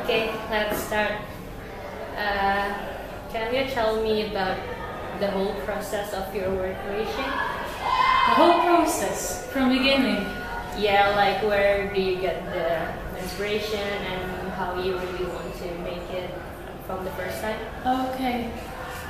Okay, let's start. Can you tell me about the whole process of your work creation? The whole process, from beginning? Yeah, like where do you get the inspiration and how you really want to make it from the first time? Okay.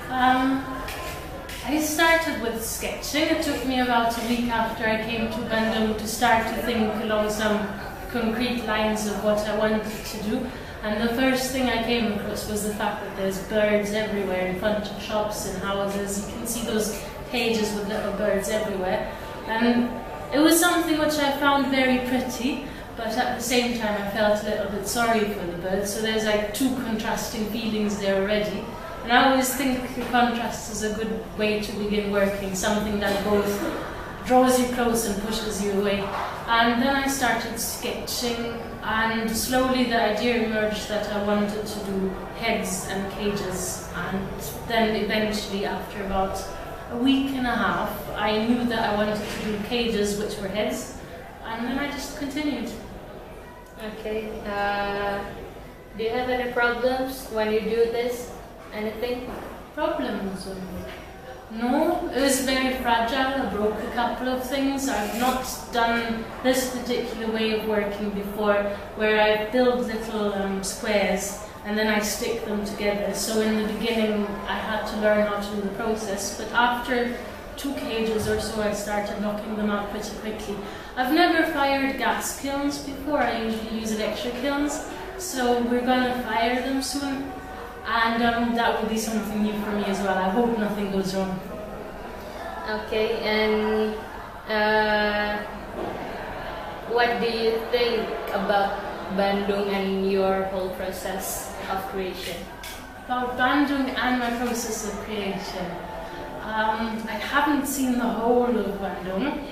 I started with sketching. It took me about a week after I came to Bandung to start to think along some concrete lines of what I wanted to do. And the first thing I came across was the fact that there's birds everywhere in front of shops and houses. You can see those cages with little birds everywhere. And it was something which I found very pretty, but at the same time I felt a little bit sorry for the birds. So there's like two contrasting feelings there already. And I always think the contrast is a good way to begin working, something that both draws you close and pushes you away. And then I started sketching, and slowly the idea emerged that I wanted to do heads and cages. And then eventually, after about a week and a half, I knew that I wanted to do cages, which were heads, and then I just continued. Okay. Do you have any problems when you do this? Anything? Problems? No, it was very fragile. I broke a couple of things. I've not done this particular way of working before, where I build little squares and then I stick them together. So in the beginning I had to learn how to do the process, but after 2 cages or so I started knocking them out pretty quickly. I've never fired gas kilns before. I usually use electric kilns, so we're gonna fire them soon. And that will be something new for me as well. I hope nothing goes wrong. Okay, and what do you think about Bandung and your whole process of creation? About Bandung and my process of creation. I haven't seen the whole of Bandung,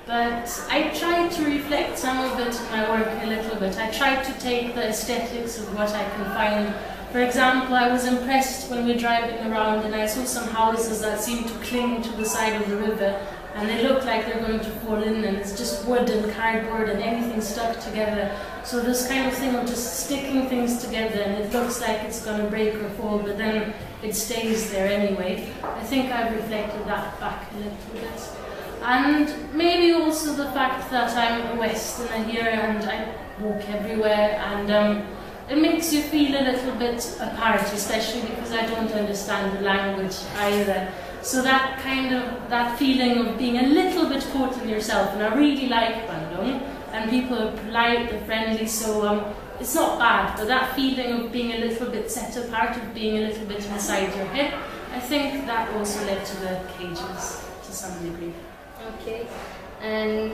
but I tried to reflect some of it in my work a little bit. I tried to take the aesthetics of what I can find. For example, I was impressed when we were driving around and I saw some houses that seemed to cling to the side of the river, and they look like they're going to fall in, and it's just wood and cardboard and anything stuck together. So this kind of thing of just sticking things together and it looks like it's going to break or fall, but then it stays there anyway. I think I've reflected that back a little bit. And maybe also the fact that I'm a Westerner here and I walk everywhere, and it makes you feel a little bit apart, especially because I don't understand the language either. So that feeling of being a little bit caught in yourself, and I really like Bandung, and people are polite, they're friendly, so it's not bad, but that feeling of being a little bit set apart, of being a little bit inside your head, I think that also led to the cages to some degree. Okay, and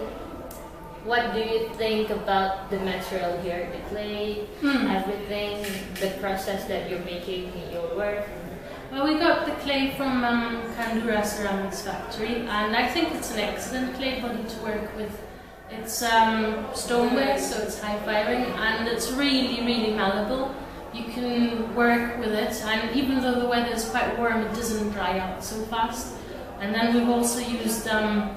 what do you think about the material here, the clay, everything, the process that you're making in your work? Well, we got the clay from Kandura Ceramics Factory, and I think it's an excellent clay body to work with. It's stoneware, so it's high firing, and it's really, really malleable. You can work with it, and even though the weather is quite warm, it doesn't dry out so fast. And then we've also used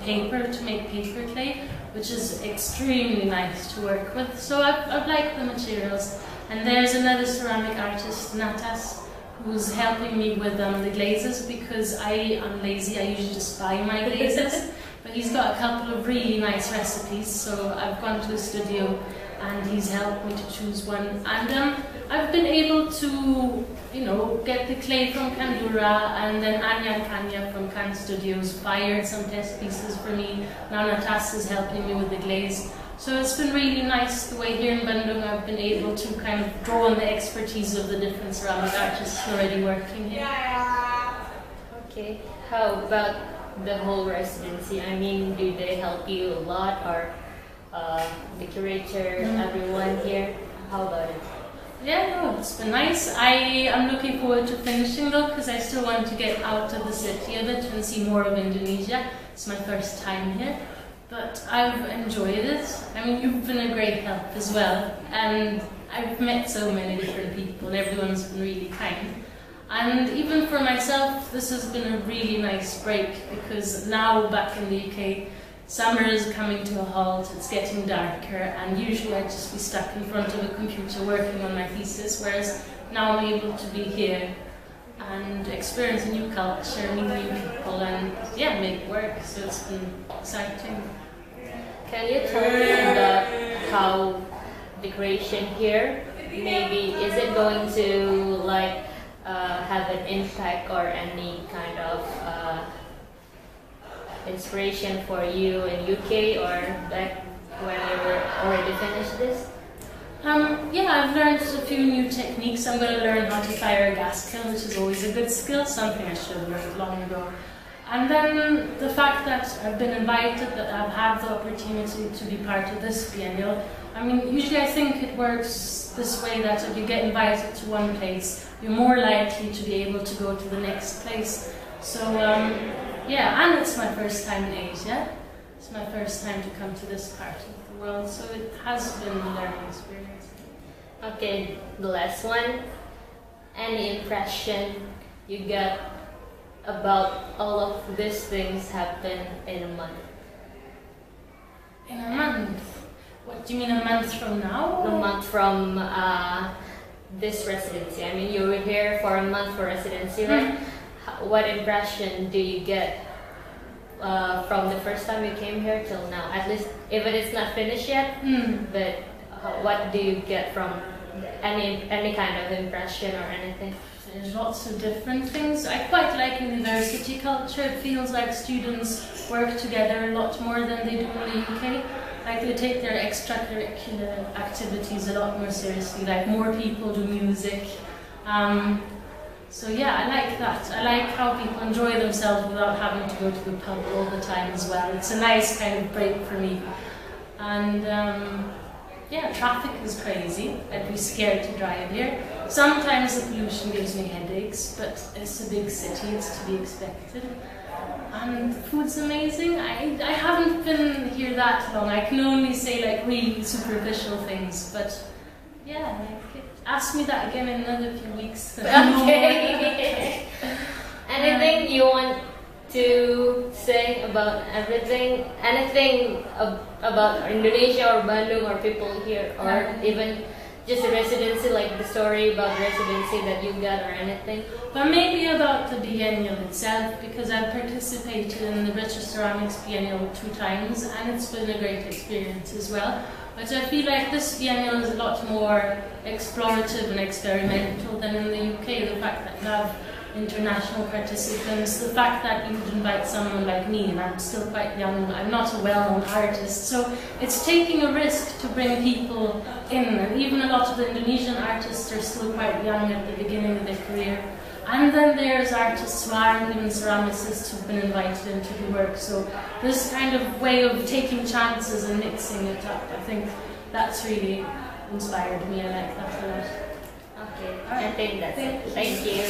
paper to make paper clay, which is extremely nice to work with. So I've liked the materials. And there's another ceramic artist, Natas, who's helping me with the glazes, because I'm lazy, I usually just buy my glazes. But he's got a couple of really nice recipes, so I've gone to the studio and he's helped me to choose one. And I've been able to, get the clay from Kandura, and then Anya Kanya from Kan Studios fired some test pieces for me. Now Natas is helping me with the glaze. So it's been really nice the way here in Bandung I've been able to kind of draw on the expertise of the different ceramic artists already working here. Okay, how about the whole residency? I mean, do they help you a lot, or the curator, everyone here? How about it? Yeah, no, it's been nice. I am looking forward to finishing though, because I still want to get out of the city a bit and see more of Indonesia. It's my first time here, but I've enjoyed it. I mean, you've been a great help as well, and I've met so many different people and everyone's been really kind. And even for myself, this has been a really nice break, because now back in the UK, summer is coming to a halt, it's getting darker, and usually I'd just be stuck in front of a computer working on my thesis, whereas now I'm able to be here and experience a new culture, meet new people, and yeah, make work, so it's been exciting. Can you tell me about how the creation here, maybe, is it going to like have an impact or any kind of inspiration for you in UK or back when you were already finished this? Yeah, I've learned a few new techniques. I'm going to learn how to fire a gas kiln, which is always a good skill, something I should have learned long ago. And then the fact that I've been invited, that I've had the opportunity to be part of this biennial. I mean, usually I think it works this way, that if you get invited to one place, you're more likely to be able to go to the next place. So, yeah, and it's my first time in Asia. It's my first time to come to this part of the world, so it has been a learning experience. Okay, the last one. Any impression you get about all of these things happen in a month? In a month? What do you mean, a month from now? A month from this residency. I mean, you were here for a month for residency, right? What impression do you get from the first time you came here till now? At least, if it is not finished yet, but what do you get from any kind of impression or anything? There's lots of different things. I quite like university culture. It feels like students work together a lot more than they do in the UK. Like, they take their extracurricular activities a lot more seriously. Like, more people do music. So yeah, I like that. I like how people enjoy themselves without having to go to the pub all the time as well. It's a nice kind of break for me. And yeah, traffic is crazy. I'd be scared to drive here. Sometimes the pollution gives me headaches, but it's a big city, it's to be expected. And the food's amazing. I haven't been here that long. I can only say like really superficial things, but yeah, I like it. Ask me that again in another few weeks. Okay. Anything you want to say about everything? Anything about Indonesia or Bandung or people here, or even just a residency, like the story about residency that you got or anything? But maybe about the biennial itself, because I've participated in the British Ceramics Biennial 2 times and it's been a great experience as well. But I feel like this biennial is a lot more explorative and experimental than in the UK. The fact that you have international participants, the fact that you would invite someone like me, and I'm still quite young, I'm not a well-known artist, so it's taking a risk to bring people in, and even a lot of the Indonesian artists are still quite young at the beginning of their career. And then there's artists who aren't even ceramicists who've been invited in to do work, so this kind of way of taking chances and mixing it up, I think that's really inspired me. I like that a lot. Okay, I think that's it. Thank you.